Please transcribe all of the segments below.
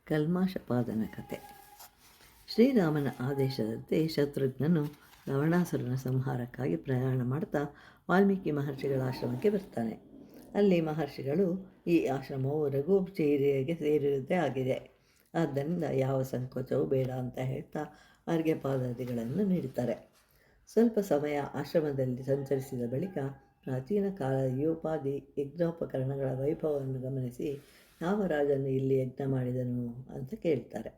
ಕಲ್ಮಾಶಪಾದನ ಕಥೆ. ಶ್ರೀರಾಮನ ಆದೇಶದಂತೆ ಶತ್ರುಘ್ನನು ರಾವಣಾಸುರನ ಸಂಹಾರಕ್ಕಾಗಿ ಪ್ರಯಾಣ ಮಾಡ್ತಾ ವಾಲ್ಮೀಕಿ ಮಹರ್ಷಿಗಳ ಆಶ್ರಮಕ್ಕೆ ಬರ್ತಾನೆ. ಅಲ್ಲಿ ಮಹರ್ಷಿಗಳು ಈ ಆಶ್ರಮವು ರಘುಚರ್ಯೆಗೆ ಸೇರಿರುವುದೇ ಆಗಿದೆ, ಆದ್ದರಿಂದ ಯಾವ ಸಂಕೋಚವೂ ಬೇಡ ಅಂತ ಹೇಳ್ತಾ ಅರ್ಘ್ಯಪಾದಾದಿಗಳನ್ನು ನೀಡುತ್ತಾರೆ. ಸ್ವಲ್ಪ ಸಮಯ ಆಶ್ರಮದಲ್ಲಿ ಸಂಚರಿಸಿದ ಬಳಿಕ ಪ್ರಾಚೀನ ಕಾಲ ಯೋಪಾದಿ ಯಜ್ಞೋಪಕರಣಗಳ ವೈಭವವನ್ನು ಗಮನಿಸಿ ಯಾವ ರಾಜನು ಇಲ್ಲಿ ಯಜ್ಞ ಮಾಡಿದನು ಅಂತ ಕೇಳ್ತಾರೆ.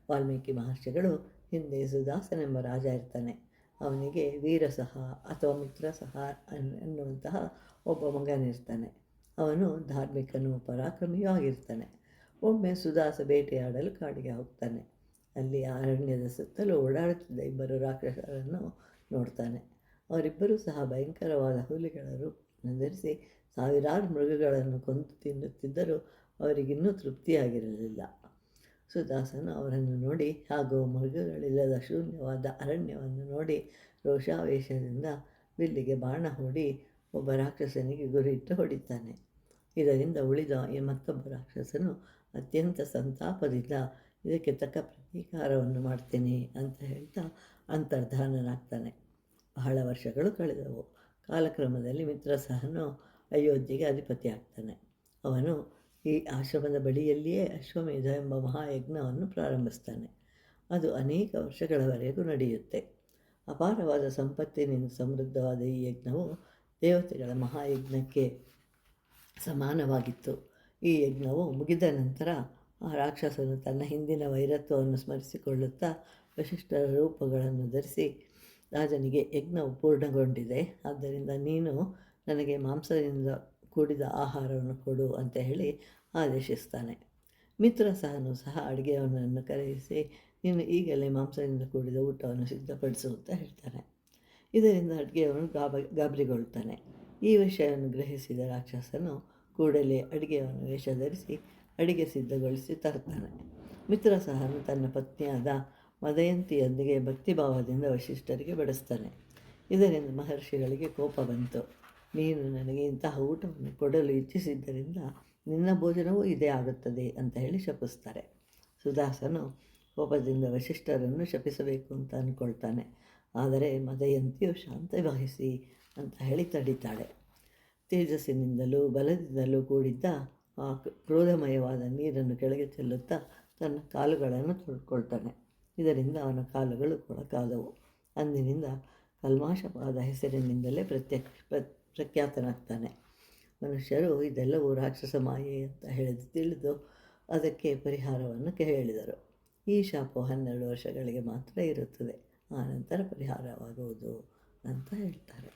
ವಾಲ್ಮೀಕಿ ಮಹರ್ಷಿಗಳು, ಹಿಂದೆ ಸುದಾಸನೆಂಬ ರಾಜ ಇರ್ತಾನೆ. ಅವನಿಗೆ ವೀರಸಹ ಅಥವಾ ಮಿತ್ರಸಹ ಎನ್ನುವಂತಹ ಒಬ್ಬ ಮಗನಿರ್ತಾನೆ. ಅವನು ಧಾರ್ಮಿಕನೂ ಪರಾಕ್ರಮಿಯೂ ಆಗಿರ್ತಾನೆ. ಒಮ್ಮೆ ಸುದಾಸ ಬೇಟೆಯಾಡಲು ಕಾಡಿಗೆ ಹೋಗ್ತಾನೆ. ಅಲ್ಲಿ ಅರಣ್ಯದ ಸುತ್ತಲೂ ಓಡಾಡುತ್ತಿದ್ದ ಇಬ್ಬರು ರಾಕ್ಷಸರನ್ನು ನೋಡ್ತಾನೆ. ಅವರಿಬ್ಬರೂ ಸಹ ಭಯಂಕರವಾದ ಹುಲಿಗಳ ರೂಪವನ್ನು ಧರಿಸಿ ಸಾವಿರಾರು ಮೃಗಗಳನ್ನು ಕೊಂದು ತಿನ್ನುತ್ತಿದ್ದರೂ ಅವರಿಗಿನ್ನೂ ತೃಪ್ತಿಯಾಗಿರಲಿಲ್ಲ. ಸುದಾಸನು ಅವರನ್ನು ನೋಡಿ ಹಾಗೂ ಮೃಗಗಳಿಲ್ಲದ ಶೂನ್ಯವಾದ ಅರಣ್ಯವನ್ನು ನೋಡಿ ರೋಷಾವೇಶದಿಂದ ಬಿಲ್ಲಿಗೆ ಬಾಣ ಹೂಡಿ ಒಬ್ಬ ರಾಕ್ಷಸನಿಗೆ ಗುರಿಯಿಟ್ಟು ಹೊಡಿತಾನೆ. ಇದರಿಂದ ಉಳಿದ ಮತ್ತೊಬ್ಬ ರಾಕ್ಷಸನು ಅತ್ಯಂತ ಸಂತಾಪದಿಂದ ಇದಕ್ಕೆ ತಕ್ಕ ಪ್ರತೀಕಾರವನ್ನು ಮಾಡ್ತೇನೆ ಅಂತ ಹೇಳ್ತಾ ಅಂತರ್ಧಾನನಾಗ್ತಾನೆ. ಬಹಳ ವರ್ಷಗಳು ಕಳೆದವು. ಕಾಲಕ್ರಮದಲ್ಲಿ ಮಿತ್ರಸಹನು ಅಯೋಧ್ಯೆಗೆ ಅಧಿಪತಿ ಆಗ್ತಾನೆ. ಅವನು ಈ ಆಶ್ರಮದ ಬಳಿಯಲ್ಲಿಯೇ ಅಶ್ವಮೇಧ ಎಂಬ ಮಹಾಯಜ್ಞವನ್ನು ಪ್ರಾರಂಭಿಸ್ತಾನೆ. ಅದು ಅನೇಕ ವರ್ಷಗಳವರೆಗೂ ನಡೆಯುತ್ತೆ. ಅಪಾರವಾದ ಸಂಪತ್ತಿನಿಂದ ಸಮೃದ್ಧವಾದ ಈ ಯಜ್ಞವು ದೇವತೆಗಳ ಮಹಾಯಜ್ಞಕ್ಕೆ ಸಮಾನವಾಗಿತ್ತು. ಈ ಯಜ್ಞವು ಮುಗಿದ ನಂತರ ಆ ರಾಕ್ಷಸನು ತನ್ನ ಹಿಂದಿನ ವೈರತ್ವವನ್ನು ಸ್ಮರಿಸಿಕೊಳ್ಳುತ್ತಾ ವಶಿಷ್ಠರ ರೂಪಗಳನ್ನು ಧರಿಸಿ ರಾಜನಿಗೆ ಯಜ್ಞವು ಪೂರ್ಣಗೊಂಡಿದೆ, ಆದ್ದರಿಂದ ನೀನು ನನಗೆ ಮಾಂಸದಿಂದ ಕೂಡಿದ ಆಹಾರವನ್ನು ಕೊಡು ಅಂತ ಹೇಳಿ ಆದೇಶಿಸ್ತಾನೆ. ಮಿತ್ರಸಹನು ಸಹ ಅಡುಗೆಯವನನ್ನು ಕರೆಯಿಸಿ ನೀನು ಈಗಲೇ ಮಾಂಸದಿಂದ ಕೂಡಿದ ಊಟವನ್ನು ಸಿದ್ಧಪಡಿಸು ಅಂತ ಹೇಳ್ತಾನೆ. ಇದರಿಂದ ಅಡುಗೆಯವನು ಗಾಬರಿಗೊಳ್ತಾನೆ. ಈ ವಿಷಯವನ್ನು ಗ್ರಹಿಸಿದ ರಾಕ್ಷಸನು ಕೂಡಲೇ ಅಡುಗೆಯವನ ವೇಷ ಧರಿಸಿ ಅಡಿಗೆ ಸಿದ್ಧಗೊಳಿಸಿ ತರ್ತಾನೆ. ಮಿತ್ರಸಹನು ತನ್ನ ಪತ್ನಿಯಾದ ಮದಯಂತಿಯೊಂದಿಗೆ ಭಕ್ತಿಭಾವದಿಂದ ವಶಿಷ್ಠರಿಗೆ ಬಡಿಸ್ತಾನೆ. ಇದರಿಂದ ಮಹರ್ಷಿಗಳಿಗೆ ಕೋಪ ಬಂತು. ನೀನು ನನಗೆ ಇಂತಹ ಊಟವನ್ನು ಕೊಡಲು ಇಚ್ಛಿಸಿದ್ದರಿಂದ ನಿನ್ನ ಭೋಜನವೂ ಇದೇ ಆಗುತ್ತದೆ ಅಂತ ಹೇಳಿ ಶಪಿಸ್ತಾರೆ. ಸುದಾಸನು ಕೋಪದಿಂದ ವಶಿಷ್ಠರನ್ನು ಶಪಿಸಬೇಕು ಅಂತ ಅಂದ್ಕೊಳ್ತಾನೆ. ಆದರೆ ಮದಯಂತಿಯು ಶಾಂತಿ ವಹಿಸಿ ಅಂತ ಹೇಳಿ ತಡಿತಾಳೆ. ತೇಜಸ್ಸಿನಿಂದಲೂ ಬಲದಿಂದಲೂ ಕೂಡಿದ್ದ ಆ ಕ್ರೋಧಮಯವಾದ ನೀರನ್ನು ಕೆಳಗೆ ಚೆಲ್ಲುತ್ತಾ ತನ್ನ ಕಾಲುಗಳನ್ನು ತೊಳ್ಕೊಳ್ತಾನೆ. ಇದರಿಂದ ಅವನ ಕಾಲುಗಳು ಕೊಳಕಾದವು. ಅಂದಿನಿಂದ ಕಲ್ಮಾಶಪಾದ ಹೆಸರಿನಿಂದಲೇ ಪ್ರಖ್ಯಾತನಾಗ್ತಾನೆ. ಮನುಷ್ಯರು ಇದೆಲ್ಲವೂ ರಾಕ್ಷಸ ಮಾಯೆ ಅಂತ ತಿಳಿದು ಅದಕ್ಕೆ ಪರಿಹಾರವನ್ನು ಹೇಳಿದರು. ಈ ಶಾಪವು 12 ವರ್ಷಗಳಿಗೆ ಮಾತ್ರ ಇರುತ್ತದೆ, ಆನಂತರ ಪರಿಹಾರವಾಗುವುದು ಅಂತ ಹೇಳ್ತಾರೆ.